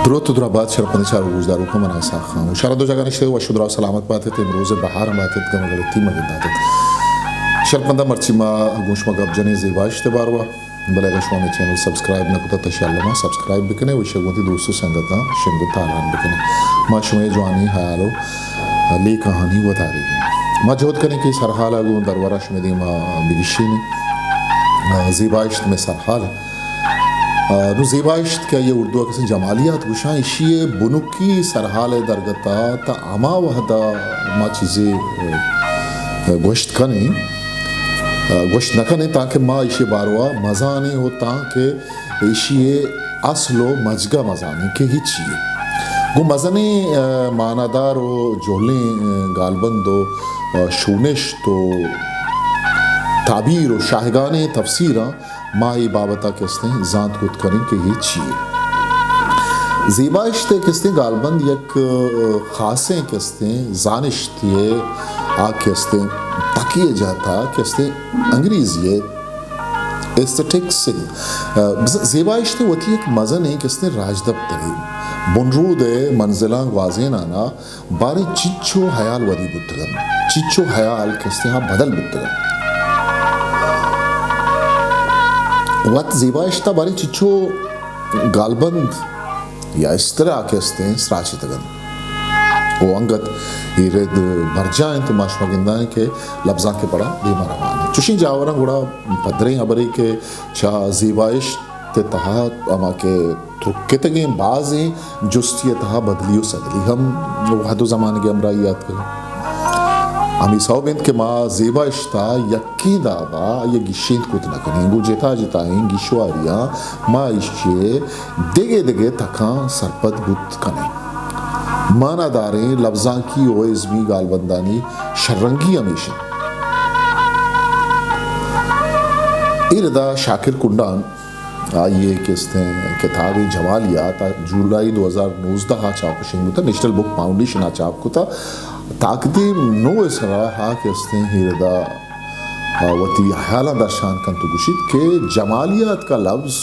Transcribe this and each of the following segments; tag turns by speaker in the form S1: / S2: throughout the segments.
S1: درود و درآباد شرپنده چار روزدارو که من ایسا خام شرط دو جگہ نشته و شد را سلامت باتت امروز بهار باتت گم غلطی مگد باتت شرپنده مرچی ما گوش مگاب جنی زیبایشت باروا بلای شما می چینل سبسکرایب نکوتا تشالله ما سبسکرایب بکنه و شگوتی دوستو سنگتا شنگو تالان بکنه ما شما جوانی حالو لی کہانی و تاریخی ما جهد کنی که سرحال اگو درباره شما دی ما بگیشینی زیبایشت میں سرحال نو زیبایشت که یه اردو کسی جمالیات گوشان ایشیه بنوکی سرحال درگتا تا اما وحدا ما چیزی گوشت کنی گوشت نکنی تاکہ ما ایشی باروا مزانی ہو تاکہ ایشی اصل و مجگہ مزانی کہ ہی چیئے گو مزنی ماندار و جولیں گالبند و شونشت و تعبیر و شاہگان تفسیرہ ما ای بابتا کستے ہیں زانت کت کریں کہ یہ چیئے زیبایشت کستے ہیں گالبند یک خاصیں کستے ہیں زانشتی آ کستے ہیں تکیے جاتا کستے ہیں انگریزی ایستیٹکس زیبایشت وطی ایک مزن ہے کستے ہیں راجدب ترین بنرود منزلان گوازین آنا بارے چچو حیال ودی بتگن چچو حیال کستے ہیں بدل بتگن وقت زیبایشتہ باری چچو گالبند یا اس طرح کہستے ہیں سراچی تگن وہ انگت یہ رد بھر جائیں تو ماشمہ گندائیں کہ لفظاں کے پڑا دیما روان ہے چوشیں جاوران گوڑا پدریں ابری کے چاہ زیبایشت تہا اما کے ترکے تگیں بعضیں جستی تہا بدلی و سدلی ہم وحد و زمان کے امرائیات کریں ہمی صاحبیند کہ ما زیبایشتا یکی دادا یا گیشیند کت نکنیں گو جتا جتائیں گیشواریاں ما ایشچے دگے دگے تکاں سرپت گت کنیں مانا داریں لفظاں کی او ازمی گالبندانی شرنگی ہمیشن ایردہ شاکر کنڈان آئیے کستے ہیں کتاب جمالیات جولائی 2019 چاپ شنگو تا نیشنل بک فاؤنڈیشن چاپ کو تا تاکدی نو اسرا ہا کستے ہیں ہیردہ وطی حالہ درشان کن تو گوشید کہ جمالیات کا لفظ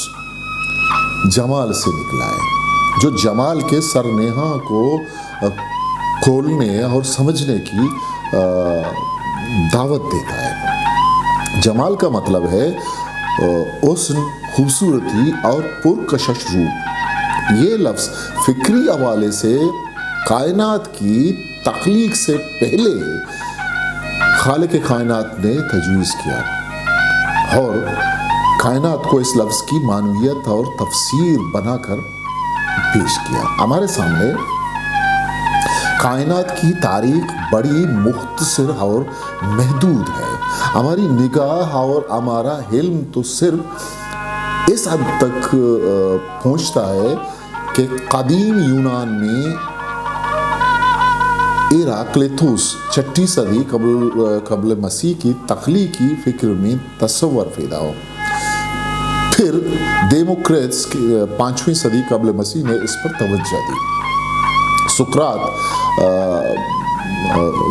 S1: جمال سے نکلا ہے جو جمال کے سرنیہاں کو کھولنے اور سمجھنے کی دعوت دیتا ہے جمال کا مطلب ہے حسن خوبصورتی اور پرکشش روپ یہ لفظ فکری حوالے سے کائنات کی تخلیق سے پہلے خالق کائنات نے تجویز کیا اور کائنات کو اس لفظ کی معنویت اور تفسیر بنا کر پیش کیا ہمارے سامنے کائنات کی تاریخ بڑی مختصر اور محدود ہے ہماری نگاہ اور ہمارا علم تو صرف اس حد تک پہنچتا ہے کہ قدیم یونان میں ایراکلیتوس 6 صدی قبل مسیح کی تخلیقی فکر میں تصور پیدا ہو پھر ڈیموکریٹس 5ویں صدی قبل مسیح نے اس پر توجہ دی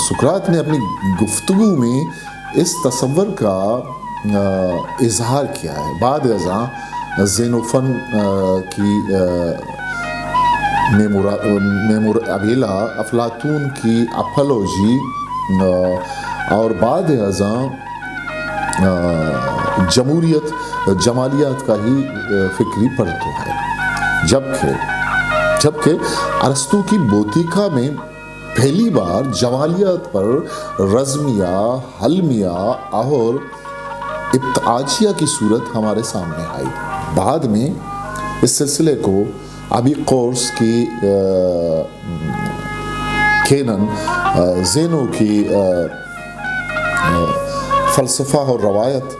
S1: سقراط نے اپنی گفتگو میں اس تصور کا اظہار کیا ہے بعد ازاں زینوفن کی ابیلا افلاطون کی اپولوجی اور بعد ازاں جمالیات کا ہی فکری پرتو ہے جبکہ ارسطو کی بوتیکا میں پہلی بار جمالیات پر رزمیہ حلمیہ اور ابتعاجیہ کی صورت ہمارے سامنے آئی بعد میں اس سلسلے کو ابھی قورس کی کینن زینو کی فلسفہ اور روایت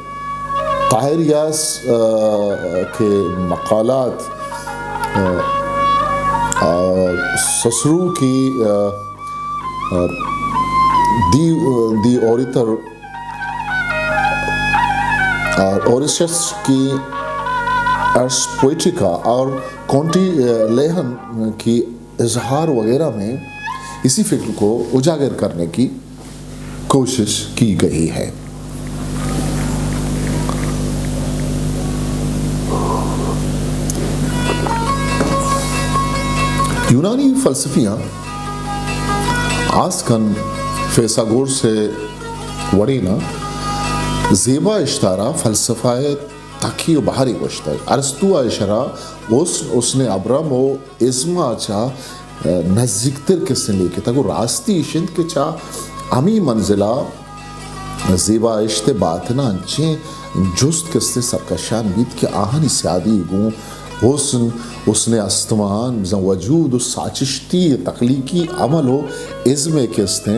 S1: طاہریاس کے مقالات سسرو کی دی اوریتر اوریشس کی ارس پوئٹریکا اور کونٹی لیہن کی اظہار وغیرہ میں اسی فکر کو اجاگر کرنے کی کوشش کی گئی ہے یونانی فلسفیاں آس کن فیثاگور سے وڑی نا زیبا اشتارا فلسفہ تاکی و بحری گوشتا ہے. ارسطو اشارہ اس نے ابرم و ازما چا نزدیکتر کس نے لے کے تاکو راستی اشند کے چا امی منزلہ زیبا اشتے باتنا انچیں جست کستے سرکشان بیت کے آہنی سیادی گوں حسن اس نے استمان وجود و ساچشتی تخلیقی عمل و ازمے کستے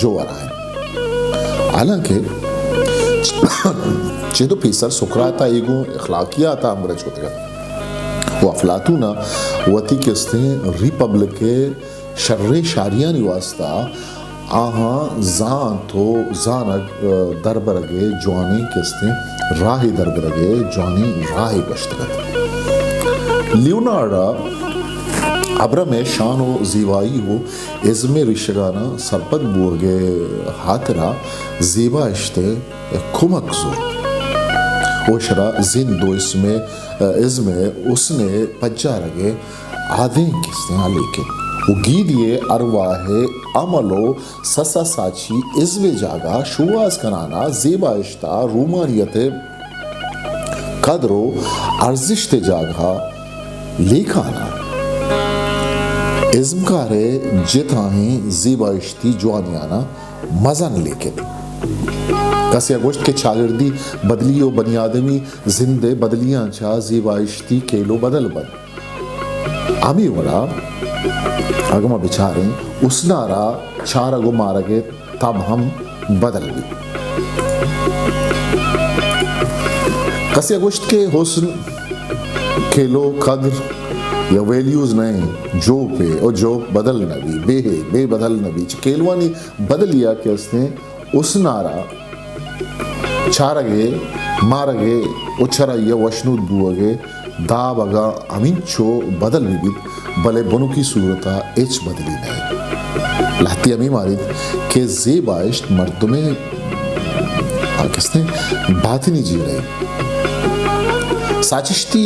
S1: جو ورائیں. حالانکہ چیدو پیسر سکراتا ایگو اخلاقیاتا امرج ہوتے گا وہ افلاطونا وطی کستے ریپبلک شر شاریانی واسطہ آہاں زان تو زانگ دربرگے جوانی کستے راہی دربرگے جوانی راہی گشتگت. لیونارڈا ابرم شان و زیبایی و ازم رشگانا سرپد بورگے حاترہ زیبا اشتے کمک زور اوشرا زندو ازم اس نے پجا رگے آدھیں کستے ہیں لیکن وہ گیدیے ارواح عملو سسا ساچی ازو جاگا شواز کنانا زیبا اشتا رومانیت قدر و ارزشت جاگا لیکانا ازمکارے جتاہیں زیبا اشتی جوانیانا مزن لیکن کسی اگوشت کے چاگردی بدلی و بنی آدمی زندے بدلیاں چا زیبا اشتی کیلو بدل بد امی وڑا اگما بچاریں اس نارا چار اگو مارگے تب ہم بدل بھی. کسی اگوشت کے حسن کھیلو قدر یا ویلیوز نہیں جو پہ اور جو بدل نبی بے بدل نبی کھیلوانی بدل لیا کہ اس نے اس نارا چارگے مارگے اچھرا یا وشنود بوگے دا بگا امین چو بدل بھی بلے بنو کی صورتہ ایچ بدلی نہیں. لہتی امی مارید کہ زیبائشت مردمیں کس نے باطنی جی رہی ساچشتی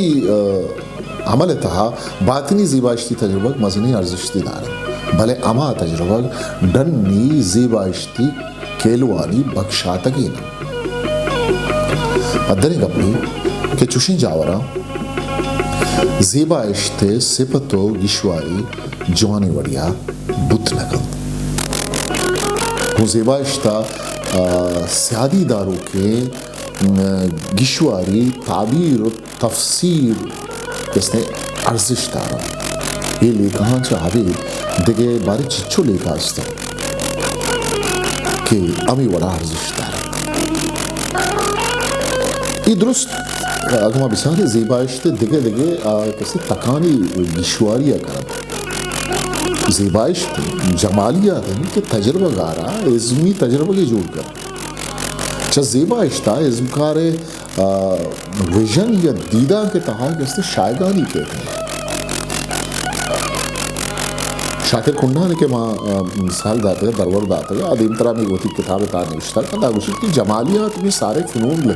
S1: عمل تہا باطنی زیبائشتی تجربہ مزنی ارزشتی دارن بلے اما تجربہ ڈنی زیبائشتی کیلوانی بخشاتگی نا. پدریں گپی کہ چوشیں جاورا زیبا اشتے سپتو گشواری جوانی وڑیا بت نگل وہ زیبا اشتا سیادی دارو کے گشواری تعبیر و تفسیر اس نے ارزش دارا یہ لے کہاں چاہوے دگے بارے چچو لے کہاستا کہ امی وڑا ارزش دارا. یہ درست اگما بسانے زیبائشتے دگے کسی تکانی گشواریہ کرد زیبائشت جمالیات ہیں کہ تجربہ گارا ازمی تجربہ کی جوڑ کر چاہ زیبائشتہ ازمکارے ویژن یا دیدہ کے تحا کسی شائگانی کہتے ہیں. شاکر کنڈانے کے ماں مثال داتے ہیں درور داتے ہیں آدھیم طرح میں ہوتی کتاب تانوشتہ کہتا گوشت کی جمالیات میں سارے فنون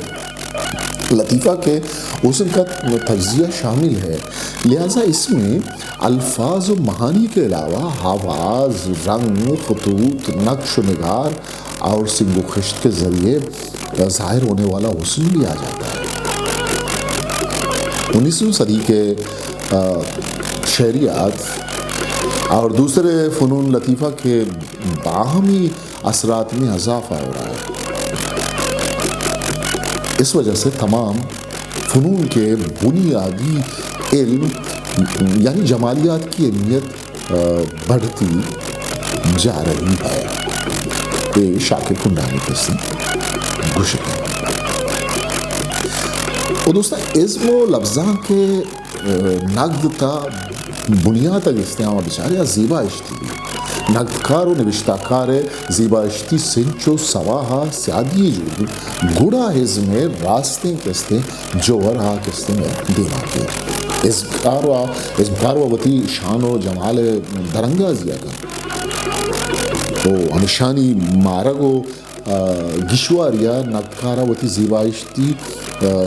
S1: لطیفہ کے حسن کا تجزیہ شامل ہے لہٰذا اس میں الفاظ و معانی کے علاوہ آواز رنگ خطوط نقش و نگار اور سنگ و خشت کے ذریعے ظاہر ہونے والا حسن بھی آ جاتا ہے. 19ویں صدی کے شعریات اور دوسرے فنون لطیفہ کے باہمی اثرات میں اضافہ ہو رہا ہے. اس وجہ سے تمام فنون کے بنیادی علم یعنی جمالیات کی اہمیت بڑھتی جا رہی ہے. یہ شاکر کنڈانی کسی گوشت ہے. اور دوستہ ازم و لفظاں کے نقد تا بنیاد تک استعمال بچارے زیبا اشتی بھی نقدکار و نوشتاکار زیبا اشتی سنچو سواہا سیادی جو گوڑا ازم راستے کستے جوہرہ کستے میں دینا کے ازمکار و وطی شان و جمال درنگا زیا کر تو ہمشانی مارگ و گشواریا نقدکارہ وطی زیبا اشتی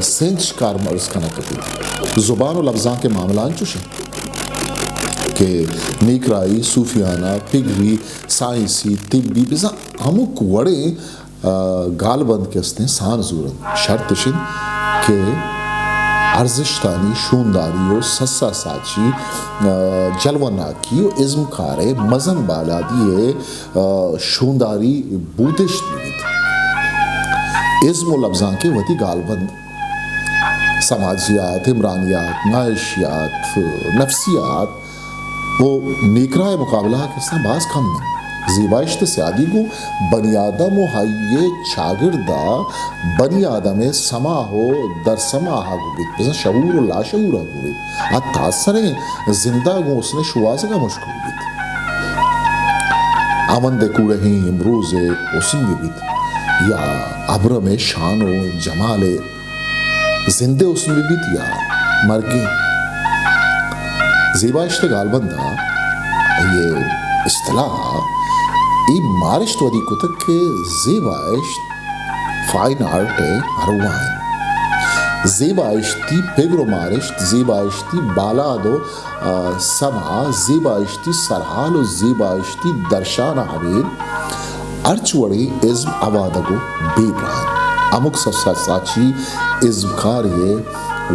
S1: سنچ کار مرز کا نقدی زبان و لفظاں کے معاملان چوشیں کہ نیکرائی صوفیانہ پگری سائنسی طبی بزا ہمک وڑے گال بند کستے سان زورت شرط شن کہ ارزشتانی شونداری و سسا ساچی جلوناکی و ازم کارے مزن بالا دیئے شونداری بودش دیوید ازم و لفظان کے وطی گال بند سماجیات، عمرانیات، معاشیات، نفسیات وہ نیکرائے مقابلہ کس طرح بعض کم نہیں زیبائشت سیادی کو بنی آدم و حیے چاگردہ بنی آدم سما ہو در سما ہا گو بیت بزن شعور و لا شعور ہا گو بیت آت تاثریں زندہ گو اس نے شواز کا مشکل بیت آمن دے کوڑے ہیں امروز اسن بھی بیت یا عبرم شان و جمال زندے اس میں بھی یا مر گئے زیبائشت غالبندہ یہ اصطلاح ای مارشت ودی کتک کے زیبائشت فائن آرٹ ہروائن زیبائشتی پیگرو مارشت زیبائشتی بالا دو سما زیبائشتی سرحال و زیبائشتی درشان حبیل ارچ وڑی ازم عوادگو بے بران امک ساچی ازمکاری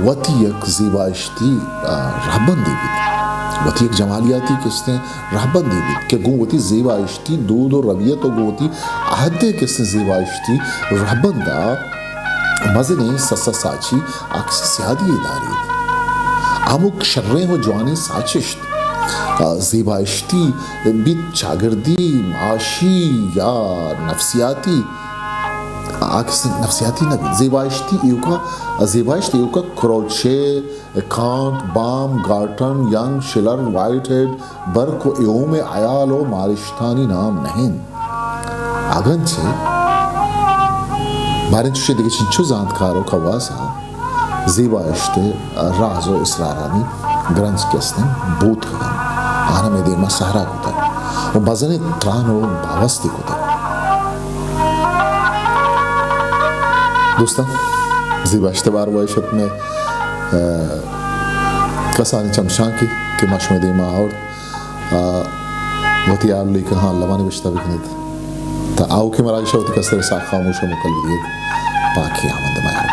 S1: وطی یک زیبائشتی رہبندی بیت وطی یک جمالیاتی کس نے رہبندی بیت کہ گو وطی زیبائشتی دود و رویت و گو وطی عہدے کس نے زیبائشتی رہبندہ مزنے سسا ساچی اکسی سیادی اداری امک شریں و جوانے ساچشت زیبائشتی بیت چاگردی معاشی یا نفسیاتی نفسیاتی نبی زیبائشت ایوکا Croce Kant Baumgarten Jung Schiller Whitehead Burke و ایوم عیال و مارشتانی نام نہیں اگن چھے بارن چوشے دیکھے چنچو زاندکارو کواسا زیبائشت راز و اسرارانی گرنج کسنے بوت کرن آنا میں دیما سہرا کتا و بزن تران و باوستی کتا دوستان زیبائشت بار وائشت میں کسانی چمشان کی کہ مشمد دیما اور وطی آلی کہ ہاں لمانی بشتا بکنید تا آو کے مرائشہ وطی کسر ساکھ خاموش و مکل بیدید پاکی آمند مائر